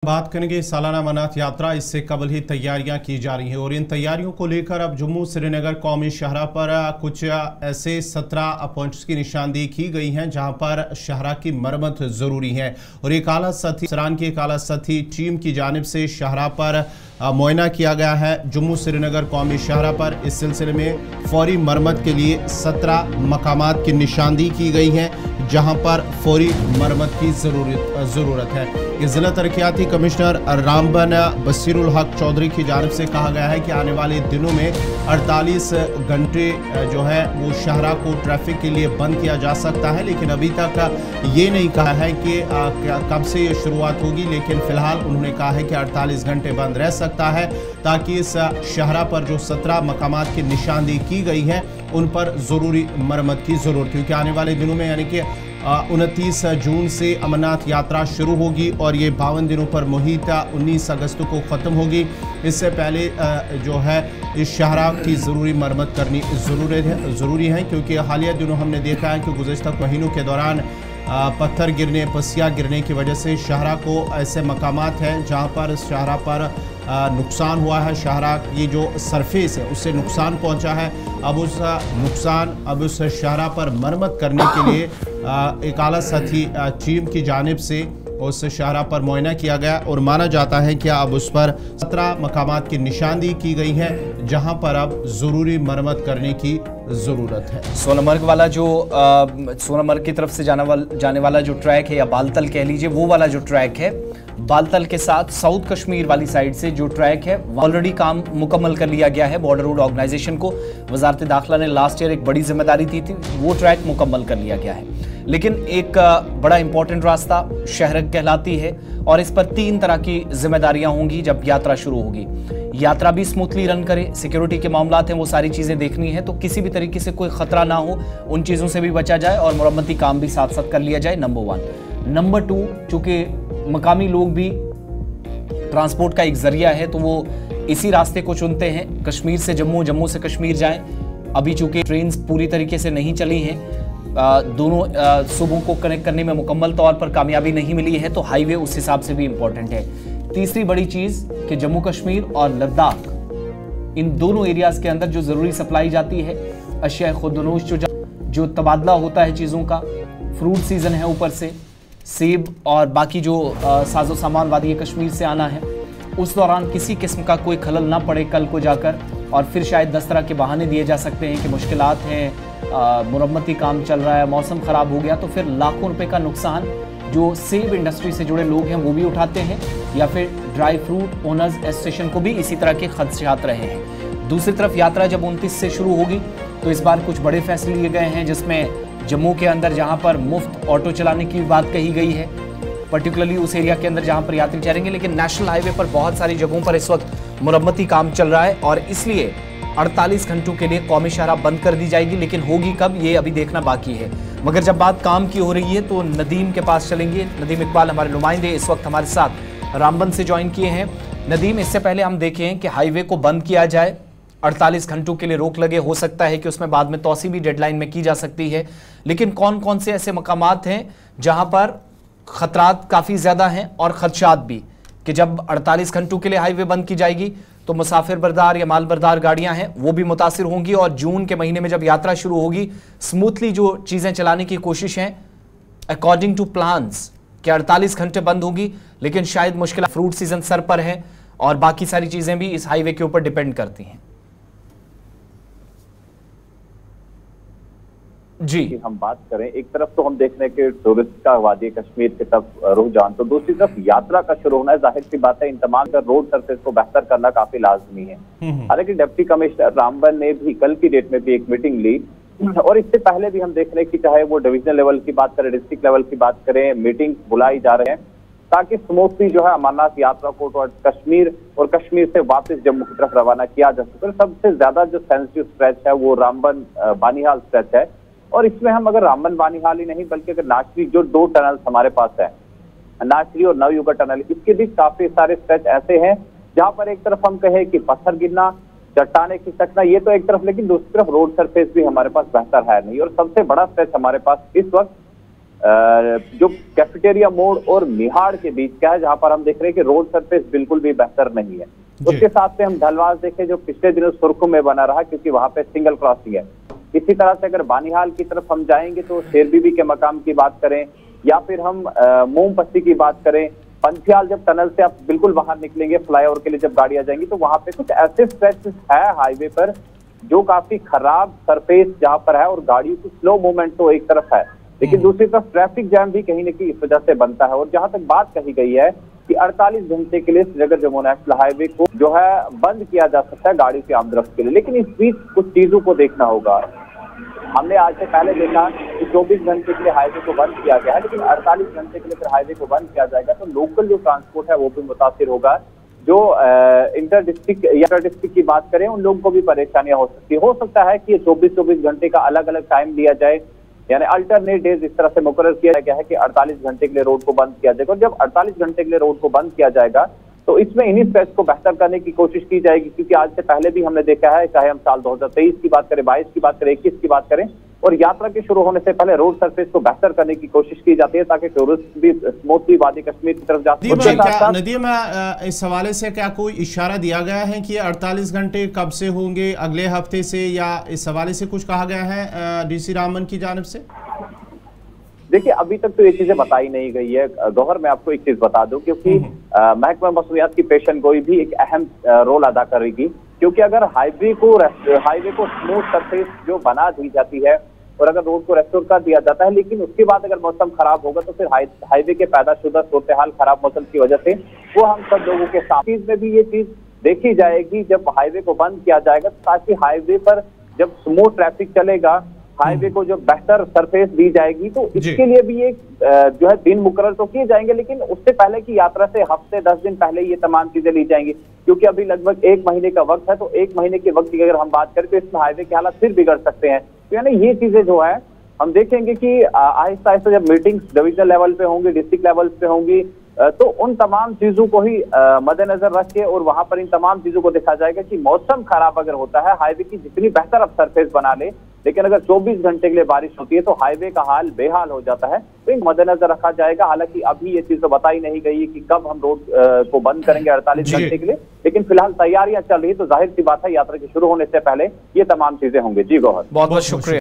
बात करेंगे सालाना अमरनाथ यात्रा। इससे कबल ही तैयारियां की जा रही हैं और इन तैयारियों को लेकर अब जम्मू श्रीनगर कौमी शाहराह पर कुछ ऐसे 17 पॉइंट्स की निशानदेही की गई हैं जहां पर शाहराह की मरम्मत ज़रूरी है और एक आला सतही सरान की एक आला सतही टीम की जानिब से शाहराह पर मुआयना किया गया है। जम्मू श्रीनगर कौमी शाहराह पर इस सिलसिले में फौरी मरम्मत के लिए 17 मकामात की निशानदेही की गई है जहां पर फौरी मरम्मत की ज़रूरत है। ये ज़िला तरक्याती कमिश्नर रामबन बसीरुल हक चौधरी की जानिब से कहा गया है कि आने वाले दिनों में 48 घंटे जो है वो शाहराह को ट्रैफिक के लिए बंद किया जा सकता है, लेकिन अभी तक ये नहीं कहा है कि कब से ये शुरुआत होगी। लेकिन फ़िलहाल उन्होंने कहा है कि 48 घंटे बंद रह सकता है ताकि इस शाहराह पर जो 17 मकामात की निशानदेही की गई है उन पर ज़रूरी मरम्मत की ज़रूरत, क्योंकि आने वाले दिनों में यानी कि 29 जून से अमरनाथ यात्रा शुरू होगी और ये 52 दिनों पर मुहित 19 अगस्त को ख़त्म होगी। इससे पहले जो है इस शाहराह की ज़रूरी मरम्मत करनी ज़रूरी है, क्योंकि हालिया दिनों हमने देखा है कि गुज़श्ता महीनों के दौरान पत्थर गिरने, पसिया गिरने की वजह से शाहराह को ऐसे मकामात हैं जहाँ पर शाहराह पर नुकसान हुआ है, शाहराह की जो सरफेस है उससे नुकसान पहुंचा है। अब उस शाहराह पर मरम्मत करने के लिए एक आला सतही टीम की जानिब से उस शाहराह पर मुआयना किया गया और माना जाता है कि अब उस पर 17 मकामात की निशानदेही की गई है जहां पर अब ज़रूरी मरम्मत करने की ज़रूरत है। सोनमर्ग वाला जो सोनमर्ग की तरफ से जाने वाला जो ट्रैक है या बालतल कह लीजिए, वो वाला जो ट्रैक है, बालतल के साथ साउथ कश्मीर वाली साइड से जो ट्रैक है ऑलरेडी काम मुकम्मल कर लिया गया है। बॉर्डर रोड ऑर्गेनाइजेशन को वजारत दाखिला ने लास्ट ईयर एक बड़ी जिम्मेदारी दी थी, वो ट्रैक मुकम्मल कर लिया गया है। लेकिन एक बड़ा इंपॉर्टेंट रास्ता शहरक कहलाती है और इस पर 3 तरह की जिम्मेदारियां होंगी जब यात्रा शुरू होगी। यात्रा भी स्मूथली रन करे, सिक्योरिटी के मामलात हैं वो सारी चीज़ें देखनी है, तो किसी भी तरीके से कोई ख़तरा ना हो, उन चीज़ों से भी बचा जाए और मरम्मती काम भी साथ साथ कर लिया जाए, नंबर 1। नंबर 2, चूँकि मकामी लोग भी ट्रांसपोर्ट का एक जरिया है तो वो इसी रास्ते को चुनते हैं, कश्मीर से जम्मू, जम्मू से कश्मीर जाएं। अभी चूँकि ट्रेन पूरी तरीके से नहीं चली हैं, दोनों सूबों को कनेक्ट करने में मुकम्मल तौर पर कामयाबी नहीं मिली है, तो हाईवे उस हिसाब से भी इम्पोर्टेंट है। तीसरी बड़ी चीज़ कि जम्मू कश्मीर और लद्दाख, इन दोनों एरियाज के अंदर जो ज़रूरी सप्लाई जाती है, अशिया खुदनोश जो तबादला होता है चीज़ों का, फ्रूट सीज़न है, ऊपर से सेब और बाकी जो साजो सामान वादी कश्मीर से आना है, उस दौरान किसी किस्म का कोई खलल ना पड़े कल को जाकर, और फिर शायद 10 तरह के बहाने दिए जा सकते हैं कि मुश्किलात हैं, मुरम्मती काम चल रहा है, मौसम ख़राब हो गया, तो फिर लाखों रुपए का नुकसान जो सेब इंडस्ट्री से जुड़े लोग हैं वो भी उठाते हैं, या फिर ड्राई फ्रूट ओनर्स एसोसिएशन को भी इसी तरह के खदशात रहे हैं। दूसरी तरफ यात्रा जब 29 से शुरू होगी तो इस बार कुछ बड़े फैसले लिए गए हैं, जिसमें जम्मू के अंदर जहाँ पर मुफ्त ऑटो चलाने की बात कही गई है, पर्टिकुलरली उस एरिया के अंदर जहाँ पर यात्री ठहरेंगे, लेकिन नेशनल हाईवे पर बहुत सारी जगहों पर इस वक्त मुरम्मती काम चल रहा है और इसलिए 48 घंटों के लिए कौमी शाहराह बंद कर दी जाएगी। लेकिन होगी कब, ये अभी देखना बाकी है। मगर जब बात काम की हो रही है तो नदीम के पास चलेंगे। नदीम इकबाल हमारे नुमाइंदे इस वक्त हमारे साथ रामबन से ज्वाइन किए हैं। नदीम, इससे पहले हम देखें कि हाईवे को बंद किया जाए, 48 घंटों के लिए रोक लगे, हो सकता है कि उसमें बाद में तौसी भी डेडलाइन में की जा सकती है, लेकिन कौन कौन से ऐसे मकामात हैं जहां पर खतरात काफ़ी ज़्यादा हैं और खदशात भी, कि जब 48 घंटों के लिए हाईवे बंद की जाएगी तो मुसाफिर बरदार या माल बरदार गाड़ियां हैं वो भी मुतासिर होंगी, और जून के महीने में जब यात्रा शुरू होगी स्मूथली जो चीज़ें चलाने की कोशिश है अकॉर्डिंग टू प्लान्स कि 48 घंटे बंद होगी, लेकिन शायद मुश्किल, फ्रूट सीजन सर पर है और बाकी सारी चीज़ें भी इस हाईवे के ऊपर डिपेंड करती हैं। जी, हम बात करें, एक तरफ तो हम देख रहे हैं कि टूरिस्ट का वादी कश्मीर की तरफ रुझान, तो दूसरी तरफ यात्रा का शुरू होना है। जाहिर सी बात है इन तमाम का रोड सरफेस को बेहतर करना काफी लाजमी है। हालांकि डिप्टी कमिश्नर रामबन ने भी कल की डेट में भी एक मीटिंग ली और इससे पहले भी हम देख रहे हैं कि चाहे वो डिविजनल लेवल की बात करें, डिस्ट्रिक्ट लेवल की बात करें, मीटिंग बुलाई जा रहे हैं ताकि स्मूथली जो है अमरनाथ यात्रा को कश्मीर और कश्मीर से वापस जम्मू की तरफ रवाना किया जा सके। सबसे ज्यादा जो सेंसिटिव स्ट्रेच है वो रामबन बानीहाल स्ट्रेच है, और इसमें हम अगर रामबन बानीहाल ही नहीं बल्कि अगर नाचरी जो 2 टनल हमारे पास है, नाचरी और नवयुगा टनल, इसके भी काफी सारे स्ट्रेच ऐसे हैं जहां पर एक तरफ हम कहें कि पत्थर गिरना, चट्टाने खिसकना, ये तो एक तरफ, लेकिन दूसरी तरफ रोड सरफेस भी हमारे पास बेहतर है नहीं। और सबसे बड़ा स्ट्रेच हमारे पास इस वक्त जो कैफेटेरिया मोड़ और मिहाड़ के बीच का है, जहां पर हम देख रहे हैं कि रोड सरफेस बिल्कुल भी बेहतर नहीं है। उसके साथ से हम ढलवास देखें जो पिछले दिनों सुर्खों में बना रहा, क्योंकि वहां पे सिंगल क्रॉसिंग है। इसी तरह से अगर बानिहाल की तरफ हम जाएंगे तो शेरबीबी के मकाम की बात करें या फिर हम मोमपस्ती की बात करें, पंथियाल जब टनल से आप बिल्कुल बाहर निकलेंगे फ्लाईओवर के लिए जब गाड़ी आ जाएंगी तो वहां पे कुछ ऐसे स्ट्रेचेस है हाईवे पर जो काफी खराब सरफेस जहां पर है और गाड़ियों की स्लो मूवमेंट तो एक तरफ है, लेकिन दूसरी तरफ ट्रैफिक जैम भी कहीं न कहीं इस वजह से बनता है। और जहां तक बात कही गई है कि 48 घंटे के लिए श्रीनगर जम्मू नेशनल हाईवे को जो है बंद किया जा सकता है गाड़ियों की आमदरफ्त के लिए, लेकिन इस बीच कुछ चीजों को देखना होगा। हमने आज से पहले देखा कि 24 घंटे के लिए हाईवे को बंद किया गया है, लेकिन 48 घंटे के लिए फिर हाईवे को बंद किया जाएगा तो लोकल जो ट्रांसपोर्ट है वो भी मुतासिर होगा। जो इंटर डिस्ट्रिक्ट या इंटर डिस्ट्रिक्ट की बात करें उन लोगों को भी परेशानियां हो सकती है। हो सकता है कि ये 24-24 घंटे का अलग अलग टाइम दिया जाए, यानी अल्टरनेट डेज इस तरह से मुकर्रर किया गया है कि 48 घंटे के लिए रोड को बंद किया जाएगा। और जब 48 घंटे के लिए रोड को बंद किया जाएगा तो इसमें इन्हीं स्ट्रेच को बेहतर करने की कोशिश की जाएगी, क्योंकि आज से पहले भी हमने देखा है, चाहे हम साल 2023 की बात करें, 22 की बात करें, 21 की बात करें, और यात्रा के शुरू होने से पहले रोड सरफेस को बेहतर करने की कोशिश की जाती है ताकि टूरिस्ट भी स्मूथली वादी कश्मीर की तरफ जा सके। नदीम, इस हवाले से क्या कोई इशारा दिया गया है कि 48 घंटे कब से होंगे, अगले हफ्ते से, या इस हवाले से कुछ कहा गया है डीसी रामन की जानिब से? देखिए अभी तक तो ये चीजें बताई नहीं गई है गौहर। मैं आपको एक चीज बता दूं, क्योंकि महकमा मौसूमियात की पेशन गोई भी एक अहम रोल अदा करेगी, क्योंकि अगर हाईवे को स्मूथ सरफेस जो बना दी जाती है और अगर रोड को रेस्टोर कर दिया जाता है, लेकिन उसके बाद अगर मौसम खराब होगा तो फिर हाईवे के पैदाशुदा सूरत हाल खराब मौसम की वजह से वो हम सब लोगों के साथ चीज में भी ये चीज देखी जाएगी जब हाईवे को बंद किया जाएगा, ताकि हाईवे पर जब स्मूथ ट्रैफिक चलेगा, हाईवे को जो बेहतर सरफेस दी जाएगी, तो इसके लिए भी एक जो है दिन मुकर्रर तो किए जाएंगे, लेकिन उससे पहले की यात्रा से हफ्ते 10 दिन पहले ये तमाम चीजें ली जाएंगी, क्योंकि अभी लगभग 1 महीने का वक्त है। तो 1 महीने के वक्त की अगर हम बात करें तो इसमें हाईवे के हालात फिर बिगड़ सकते हैं। तो यानी ये चीजें जो है हम देखेंगे कि आहिस्ता आहिस्ता जब मीटिंग्स डिविजनल लेवल पे होंगी, डिस्ट्रिक्ट लेवल पे होंगी, तो उन तमाम चीजों को ही मद्देनजर रख के और वहां पर इन तमाम चीजों को देखा जाएगा कि मौसम खराब अगर होता है, हाईवे की जितनी बेहतर अब सरफेस बना ले, लेकिन अगर 24 घंटे के लिए बारिश होती है तो हाईवे का हाल बेहाल हो जाता है। तो इन मद्देनजर रखा जाएगा। हालांकि अभी ये चीज तो बताई नहीं गई है कि कब हम रोड को बंद करेंगे 48 घंटे के लिए, लेकिन फिलहाल तैयारियां चल रही है, तो जाहिर सी बात है यात्रा के शुरू होने से पहले ये तमाम चीजें होंगी। जी गौहर, बहुत बहुत शुक्रिया।